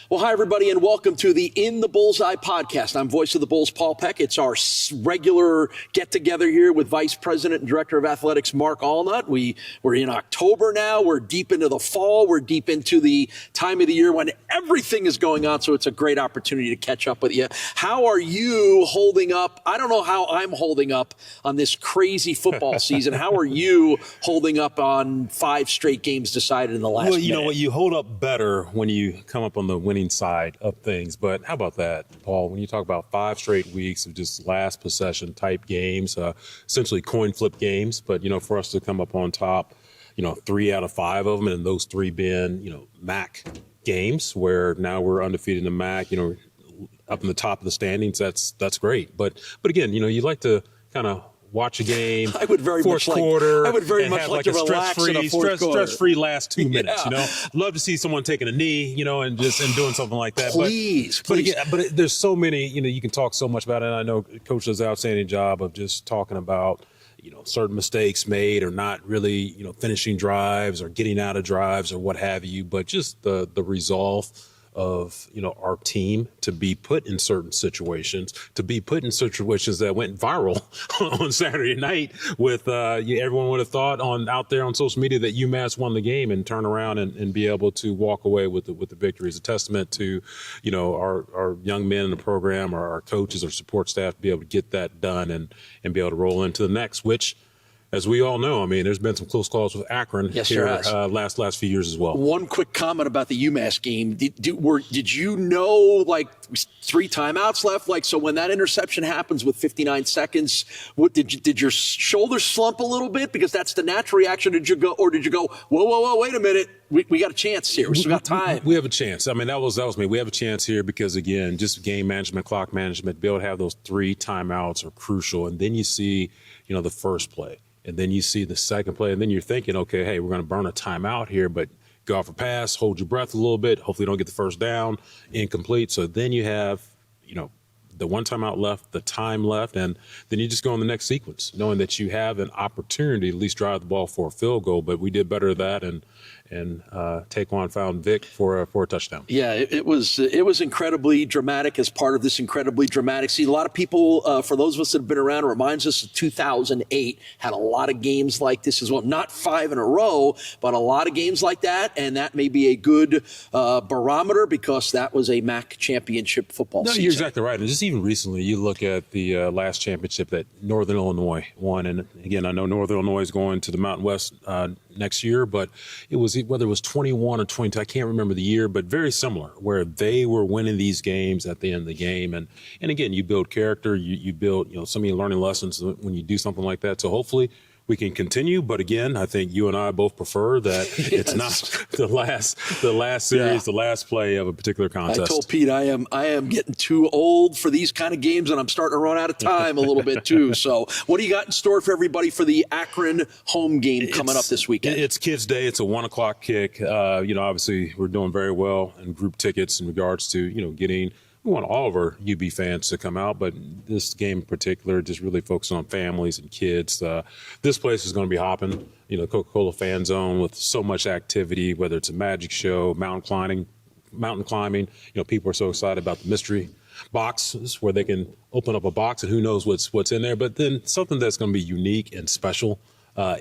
Well, hi, everybody, and welcome to the In the Bullseye podcast. I'm voice of the Bulls, Paul Peck. It's our regular get-together here with Vice President and Director of Athletics, Mark Alnutt. We're in October now. We're deep into the fall. We're deep into the time of the year when everything is going on, so it's a great opportunity to catch up with you. How are you holding up? I don't know how I'm holding up on this crazy football season. How are you holding up on 5 straight games decided in the last Well, you know minute? what? You hold up better when you come up on the winning side of things. But how about that, Paul? When you talk about 5 straight weeks of just last possession type games, essentially coin flip games, but, for us to come up on top, 3 out of 5 of them, and those 3 being, MAC games where now we're undefeated in the MAC, up in the top of the standings, that's great. But again, you like to kind of watch a game. I would very fourth much quarter. I would very and much have like to relax in a fourth quarter. Stress-free last 2 minutes. Yeah. Love to see someone taking a knee, and doing something like that. Please. But again, there's so many. You can talk so much about it. And I know Coach does an outstanding job of just talking about certain mistakes made or not really finishing drives or getting out of drives or what have you. But just the resolve of our team to be put in certain situations, that went viral on Saturday night with everyone would have thought out there on social media that UMass won the game, and turn around and be able to walk away with the victory is a testament to our young men in the program, our coaches, our support staff, to be able to get that done and be able to roll into the next, which, as we all know, there's been some close calls with Akron last few years as well. One quick comment about the UMass game. Did you know, 3 timeouts left? So when that interception happens with 59 seconds, did your shoulders slump a little bit? Because that's the natural reaction. Did you go, whoa, wait a minute. We got a chance here. We still got time. We have a chance. That was me. We have a chance here because, again, just game management, clock management, to be able to have those 3 timeouts are crucial. And then you see, the first play. And then you see the second play, and then you're thinking, okay, hey, we're going to burn a timeout here, but go off a pass, hold your breath a little bit, hopefully don't get the first down, incomplete. So then you have, the 1 timeout left, the time left, and then you just go in the next sequence, knowing that you have an opportunity to at least drive the ball for a field goal. But we did better at that, and Taquan found Vic for a touchdown. Yeah, it was incredibly dramatic as part of this incredibly dramatic season. A lot of people, for those of us that have been around, it reminds us of 2008, had a lot of games like this as well. Not 5 in a row, but a lot of games like that, and that may be a good barometer because that was a MAC championship football season. You're exactly right. And just even recently, you look at the last championship that Northern Illinois won, and again, I know Northern Illinois is going to the Mountain West next year, but it was whether it was 21 or 22, I can't remember the year, but very similar, where they were winning these games at the end of the game. And again, you build character, you build, some of your learning lessons when you do something like that. So hopefully we can continue. But again, I think you and I both prefer that it's not the last series, the last play of a particular contest. I told Pete I am getting too old for these kind of games, and I'm starting to run out of time a little bit too. So what do you got in store for everybody for the Akron home game coming up this weekend? It's Kids Day. It's a 1:00 kick. Obviously we're doing very well in group tickets in regards to, getting. We want all of our UB fans to come out, but this game in particular, just really focusing on families and kids. This place is going to be hopping, Coca-Cola Fan Zone with so much activity, whether it's a magic show, mountain climbing. People are so excited about the mystery boxes where they can open up a box and who knows what's in there. But then something that's going to be unique and special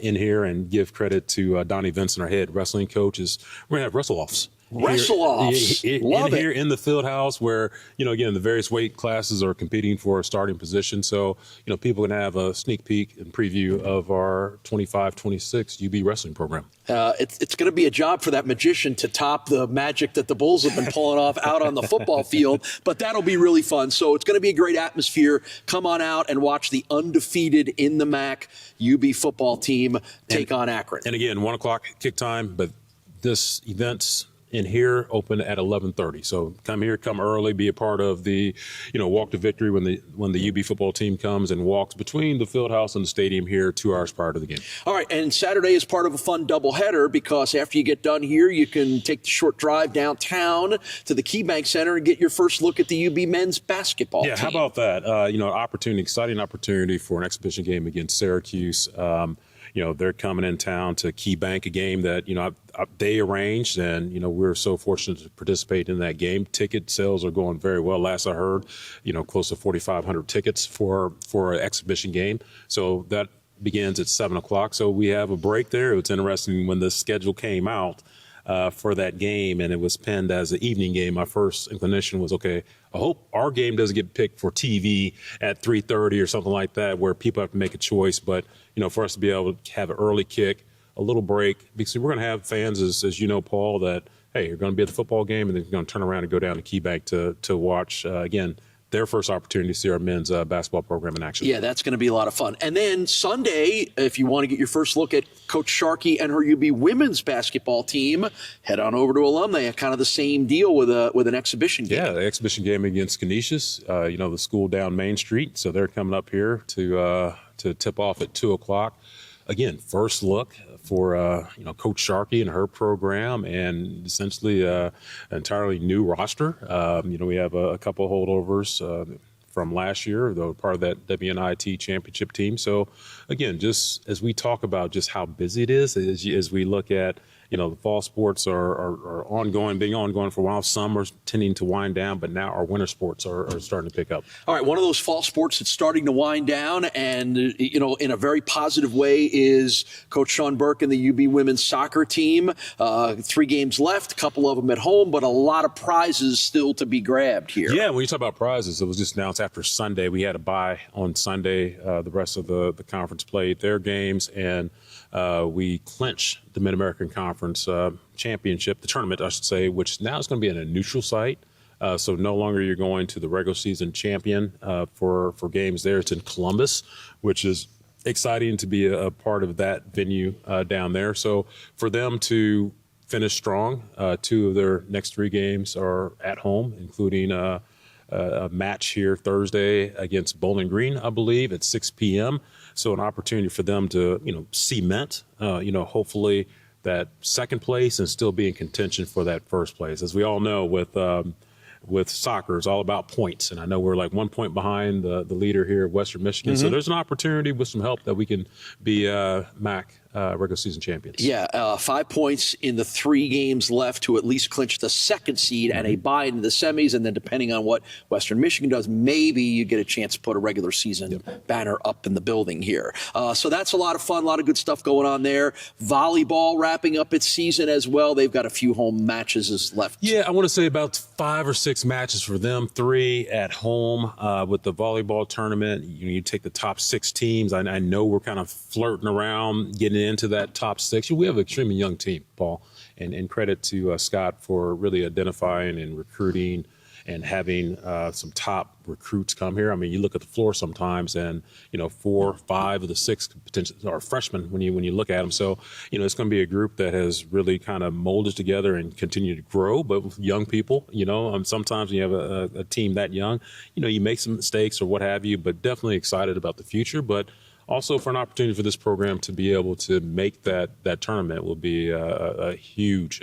in here, and give credit to Donnie Vincent, our head wrestling coach, is we're going to have wrestle-offs. Wrestle-offs. Love it. Here in the field house where, again, the various weight classes are competing for a starting position. So, people can have a sneak peek and preview of our 25-26 UB wrestling program. It's going to be a job for that magician to top the magic that the Bulls have been pulling off out on the football field, but that'll be really fun. So it's going to be a great atmosphere. Come on out and watch the undefeated in the MAC UB football team take on Akron. And again, 1:00 kick time, but this event's in here open at 11:30. So come here, come early, be a part of the, walk to victory when the UB football team comes and walks between the field house and the stadium here 2 hours prior to the game. All right, and Saturday is part of a fun doubleheader because after you get done here, you can take the short drive downtown to the KeyBank Center and get your first look at the UB men's basketball team. How about that? Exciting opportunity for an exhibition game against Syracuse. they're coming in town to Key Bank, a game that, they arranged, and, we're so fortunate to participate in that game. Ticket sales are going very well. Last I heard, close to 4,500 tickets for an exhibition game. So that begins at 7 o'clock. So we have a break there. It's interesting when the schedule came out for that game and it was penned as an evening game. My first inclination was, okay, I hope our game doesn't get picked for TV at 3:30 or something like that, where people have to make a choice. But, for us to be able to have an early kick, a little break, because we're going to have fans, as you know, Paul, that, hey, you're going to be at the football game and then you're going to turn around and go down to Key Bank to watch, again, their first opportunity to see our men's basketball program in action. Yeah, that's going to be a lot of fun. And then Sunday, if you want to get your first look at Coach Sharkey and her UB women's basketball team, head on over to Alumni. Kind of the same deal with an exhibition game. Yeah, the exhibition game against Canisius, the school down Main Street. So they're coming up here to tip off at 2 o'clock. Again, first look for Coach Sharkey and her program, and essentially an entirely new roster. We have a couple of holdovers from last year, though part of that WNIT championship team. So again, just as we talk about just how busy it is, as we look at the fall sports are ongoing, being ongoing for a while. Some are tending to wind down, but now our winter sports are starting to pick up. All right, one of those fall sports that's starting to wind down, and in a very positive way, is Coach Sean Burke and the UB women's soccer team. 3 games left, a couple of them at home, but a lot of prizes still to be grabbed here. Yeah, when you talk about prizes, it was just announced after Sunday. We had a bye on Sunday. The rest of the conference played their games, and we clinched the Mid-American Conference Championship, the tournament, I should say, which now is going to be in a neutral site. So no longer you're going to the regular season champion for games there. It's in Columbus, which is exciting to be a part of that venue down there. So for them to finish strong, 2 of their next 3 games are at home, including a match here Thursday against Bowling Green, I believe, at 6 p.m. So an opportunity for them to, cement, hopefully that second place and still be in contention for that first place. As we all know, with soccer, it's all about points. And I know we're like 1 point behind the leader here at Western Michigan. Mm-hmm. So there's an opportunity with some help that we can be MAC regular season champions. Yeah, 5 points in the 3 games left to at least clinch the second seed and a bye into the semis. And then depending on what Western Michigan does, maybe you get a chance to put a regular season banner up in the building here. So that's a lot of fun, a lot of good stuff going on there. Volleyball wrapping up its season as well. They've got a few home matches left. Yeah, I want to say about 5 or 6 matches for them, 3 at home with the volleyball tournament. You take the top 6 teams. I know we're kind of flirting around getting into that top 6. We have an extremely young team, Paul, and credit to Scott for really identifying and recruiting and having some top recruits come here. I mean, you look at the floor sometimes, and 4, 5 of the 6 potential are freshmen when you look at them. So it's going to be a group that has really kind of molded together and continue to grow. But with young people, sometimes when you have a team that young, you make some mistakes or what have you. But definitely excited about the future. But also for an opportunity for this program to be able to make that tournament will be a huge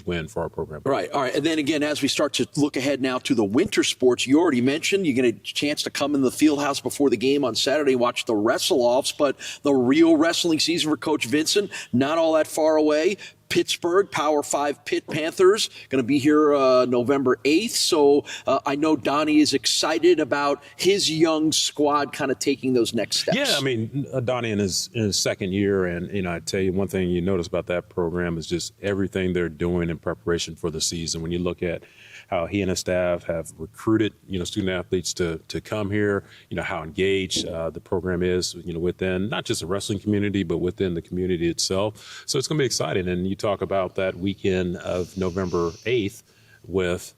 win for our program. Right. All right. And then again, as we start to look ahead now to the winter sports, you already mentioned you get a chance to come in the field house before the game on Saturday, watch the wrestle-offs, but the real wrestling season for Coach Vincent, not all that far away. Pittsburgh, Power 5 Pitt Panthers, going to be here November 8th. So I know Donnie is excited about his young squad kind of taking those next steps. Yeah, I mean, Donnie in his second year, and I tell you one thing you notice about that program is just everything they're doing in preparation for the season. When you look at how he and his staff have recruited, student athletes to come here, how engaged the program is, within not just the wrestling community, but within the community itself. So it's going to be exciting. And you talk about that weekend of November 8th with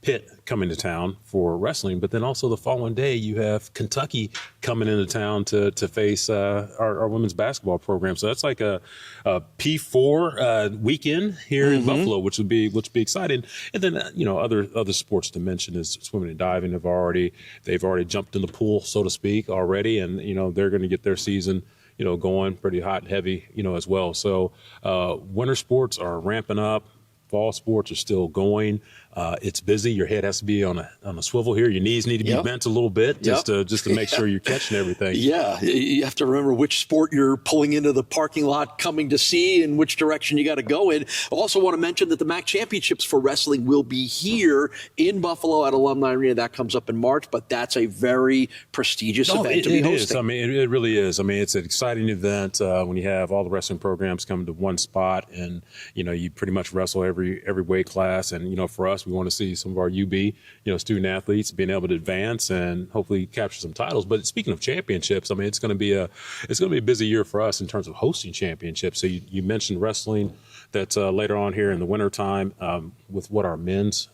Pitt coming to town for wrestling, but then also the following day you have Kentucky coming into town to face our women's basketball program. So that's like a P4 weekend here in Buffalo, which would be exciting. And then other sports to mention is swimming and diving. They've already jumped in the pool, so to speak, already, and they're going to get their season going pretty hot and heavy as well. So winter sports are ramping up. Fall sports are still going. It's busy. Your head has to be on a swivel here. Your knees need to be bent a little bit just to make sure you're catching everything. Yeah, you have to remember which sport you're pulling into the parking lot coming to see and which direction you got to go in. I also want to mention that the MAC championships for wrestling will be here in Buffalo at Alumni Arena. That comes up in March, but that's a very prestigious event to be hosting. It is. I mean, it really is. I mean, it's an exciting event when you have all the wrestling programs come to one spot, and you pretty much wrestle every weight class. And for us, we want to see some of our UB student athletes being able to advance and hopefully capture some titles. But speaking of championships, I mean, it's going to be a busy year for us in terms of hosting championships. So you mentioned wrestling. That's later on here in the wintertime with what our men's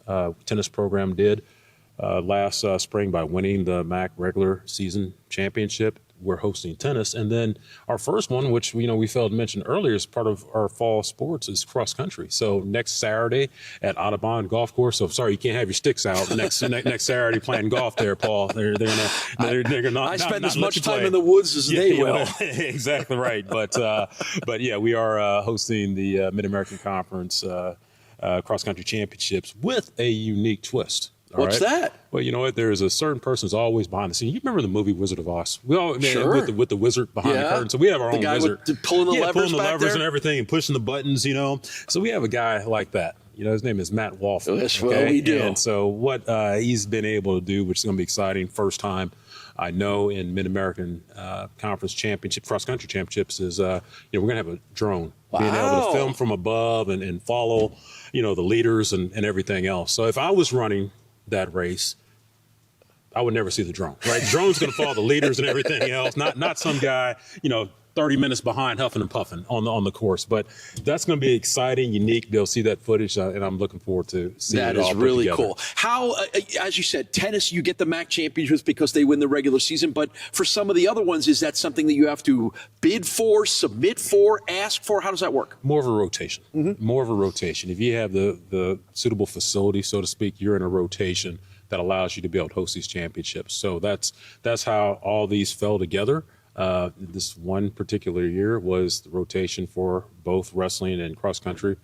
tennis program did last spring by winning the MAC regular season championship. We're hosting tennis. And then our first one, which we failed to mention earlier as part of our fall sports, is cross country. So next Saturday at Audubon Golf Course. So sorry, you can't have your sticks out next Saturday playing golf there, Paul. They're gonna I spend as much time in the woods as they will. Exactly right. But yeah, we are hosting the Mid-American Conference cross country championships with a unique twist. What's that? Well, you know what? There's a certain person who's always behind the scenes. You remember the movie Wizard of Oz? We all sure. with the wizard behind the curtain. So we have our own wizard, pulling the levers and everything, and pushing the buttons. So we have a guy like that. His name is Matt Walford. That's what we do. And so what he's been able to do, which is going to be exciting, first time I know in Mid-American Conference Championship, cross country championships, is we're going to have a drone being able to film from above and follow the leaders and everything else. So if I was running that race, I would never see the drone, right? The drone's going to follow the leaders and everything else, not some guy, 30 minutes behind huffing and puffing on the course. But that's going to be exciting, unique. They'll see that footage, and I'm looking forward to seeing it all put together. That is really cool. How, as you said, tennis, you get the MAC championships because they win the regular season. But for some of the other ones, is that something that you have to bid for, submit for, ask for? How does that work? More of a rotation. Mm-hmm. More of a rotation. If you have the suitable facility, so to speak, you're in a rotation that allows you to be able to host these championships. So that's how all these fell together. This one particular year was the rotation for both wrestling and cross country,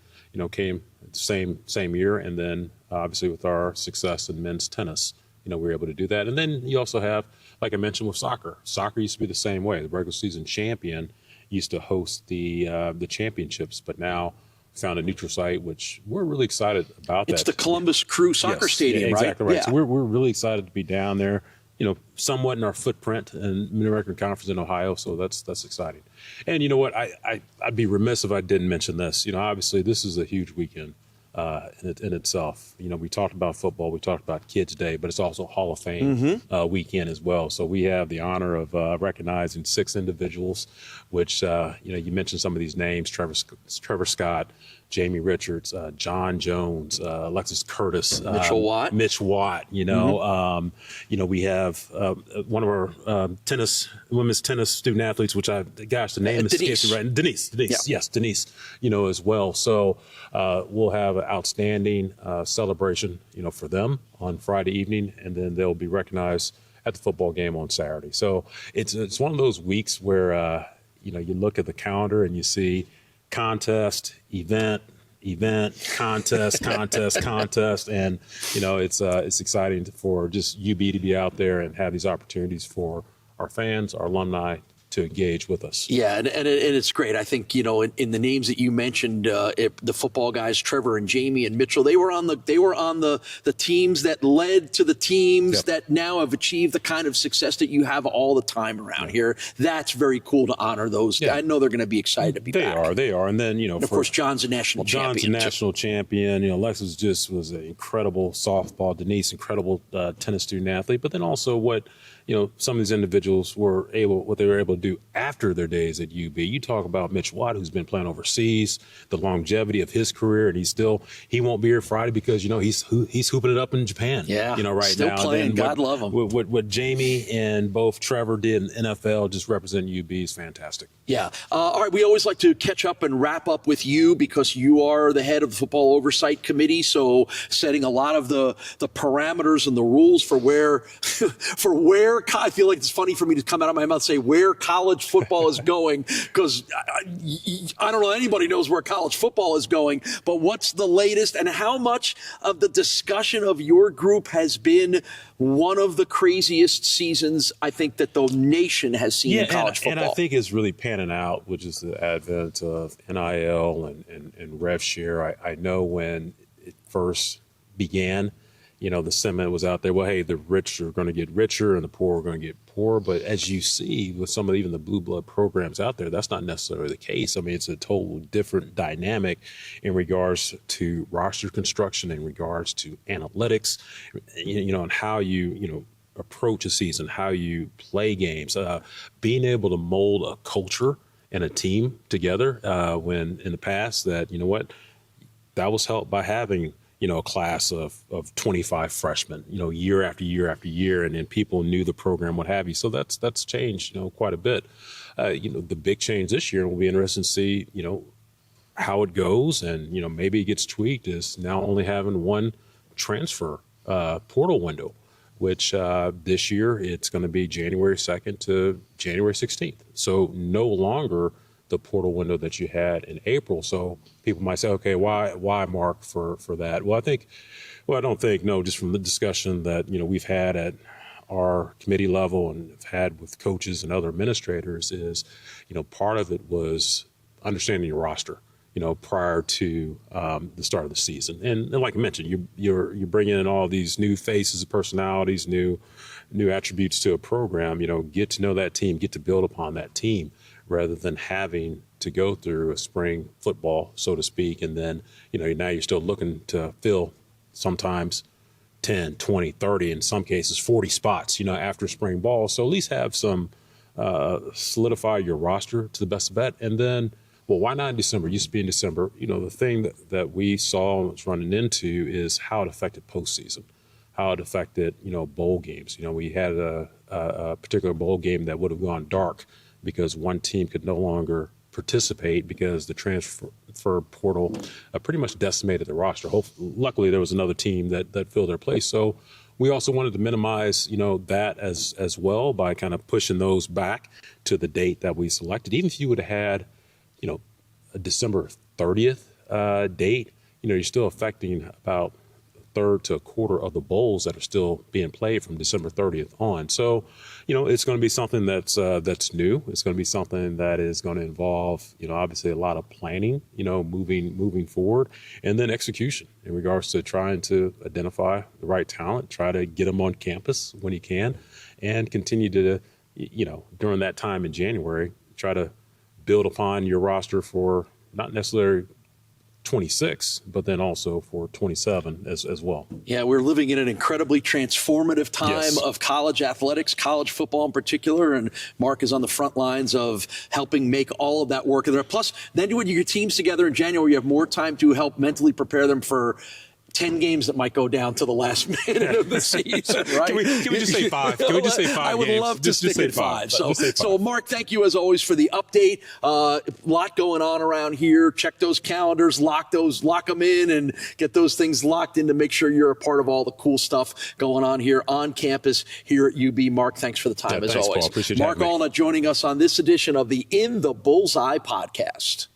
came the same year. And then obviously with our success in men's tennis, we were able to do that. And then you also have, like I mentioned with soccer. Soccer used to be the same way. The regular season champion used to host the championships, but now found a neutral site, which we're really excited about. It's the Columbus Crew Soccer Stadium, right? Exactly right. Yeah. So we're really excited to be down there, somewhat in our footprint in Mid-American Conference in Ohio. So that's exciting. And you know what? I'd be remiss if I didn't mention this. Obviously this is a huge weekend in itself. We talked about football, we talked about Kids Day, but it's also Hall of Fame weekend as well. So we have the honor of recognizing 6 individuals, which you mentioned some of these names: Trevor Scott, Jamie Richards, John Jones, Alexis Curtis, Mitch Watt. We have one of our women's tennis student athletes, which the name escapes me right. Denise, yeah. Yes, Denise. As well. So we'll have an outstanding celebration, for them on Friday evening, and then they'll be recognized at the football game on Saturday. So it's one of those weeks where you look at the calendar and you see contest, event, contest, contest. And, it's exciting for just UB to be out there and have these opportunities for our fans, our alumni, to engage with us. Yeah, and it's great. I think, in the names that you mentioned, the football guys, Trevor and Jamie and Mitchell, they were on the teams that led to the teams that now have achieved the kind of success that you have all the time around here. That's very cool to honor those. I know they're going to be excited to be back. They are. And then, of course, John's a national champion. John's a national champion. Alexis just was an incredible softball. Denise, incredible tennis student athlete. But then also what some of these individuals what they were able to do after their days at UB. You talk about Mitch Watt, who's been playing overseas, the longevity of his career, and he won't be here Friday because he's hooping it up in Japan. Yeah, right still now. Playing. God love him. What Jamie and both Trevor did in the NFL, just represent UB, is fantastic. Yeah. All right. We always like to catch up and wrap up with you because you are the head of the Football Oversight Committee. So setting a lot of the parameters and the rules for where I feel like it's funny for me to come out of my mouth and say where college football is going, because I don't know anybody knows where college football is going, but what's the latest, and how much of the discussion of your group has been one of the craziest seasons I think that the nation has seen in college football? And I think it's really panning out, which is the advent of NIL and rev share. I know when it first began, the sentiment was out there, well, hey, the rich are going to get richer and the poor are going to get poorer. But as you see with some of even the blue blood programs out there, that's not necessarily the case. I mean, it's a total different dynamic in regards to roster construction, in regards to analytics, and how you approach a season, how you play games, being able to mold a culture and a team together, when in the past that was helped by having a class of 25 freshmen, year after year after year, and then people knew the program, what have you. So that's changed, quite a bit. The big change this year, and we'll be interested to see, how it goes, and maybe it gets tweaked, is now only having one transfer portal window, which this year it's going to be January 2nd to January 16th. So no longer the portal window that you had in April. So people might say, okay, why Mark for that? Well, I don't think, no, just from the discussion that, we've had at our committee level and have had with coaches and other administrators is, part of it was understanding your roster, prior to the start of the season. And like I mentioned, you're bringing in all these new faces, personalities, new attributes to a program, get to know that team, get to build upon that team, rather than having to go through a spring football, so to speak. And then, now you're still looking to fill sometimes 10, 20, 30, in some cases 40 spots, after spring ball. So at least have some, solidify your roster to the best of bet. And then, well, why not in December? It used to be in December. The thing that we saw and was running into is how it affected postseason, how it affected, bowl games. We had a particular bowl game that would have gone dark because one team could no longer participate because the transfer portal pretty much decimated the roster. Luckily, there was another team that filled their place. So we also wanted to minimize, that as well by kind of pushing those back to the date that we selected. Even if you would have had, a December 30th date, you're still affecting about a third to a quarter of the bowls that are still being played from December 30th on. So, it's going to be something that's new. It's going to be something that is going to involve, obviously a lot of planning, moving forward, and then execution in regards to trying to identify the right talent, try to get them on campus when you can, and continue to, during that time in January, try to build upon your roster for not necessarily 26, but then also for 27 as well. Yeah, we're living in an incredibly transformative time of college athletics, college football in particular, and Mark is on the front lines of helping make all of that work. Plus, then when you get teams together in January, you have more time to help mentally prepare them for 10 games that might go down to the last minute of the season, right? Can we just say 5? Can we just say 5 I would games? love to stick at 5. So, Mark, thank you as always for the update. A lot going on around here. Check those calendars, lock them in, and get those things locked in to make sure you're a part of all the cool stuff going on here on campus here at UB. Mark, thanks for the time as thanks, always. Paul. Appreciate Mark Alnutt joining us on this edition of the In the Bullseye podcast.